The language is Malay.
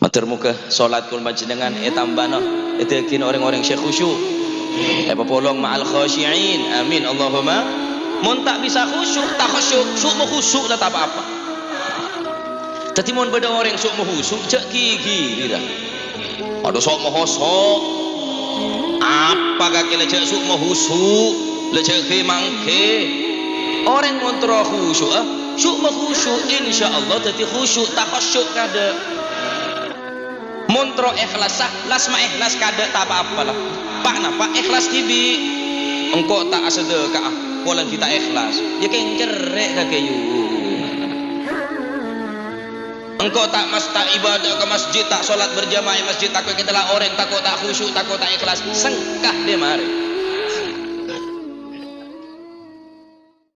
matur muka salat kul panjenengan tambana etekin orang-orang syekh khusyuk popolong ma'al khasyiin amin Allahumma. Mun tak bisa khusyuk tak khusyuk lah tak apa-apa. Tapi mun beda orang sok khusyuk cek gigi dah ada sok mohosok apa kaki lecek sok khusyuk lecek ke mangke orang montra khusyuk sok khusyuk insyaallah tadi khusyuk tak khusyuk kada montro ikhlas las ma ikhlas kada tak apa-apa lah pak napa ikhlas tibi engkau tak sedekah polan kita ikhlas ya kayak cerek kakek yu engkau tak ibadah ke masjid tak solat berjamaah masjid takut kita lah orang takut tak khusyuk takut tak ikhlas sengkah dia mari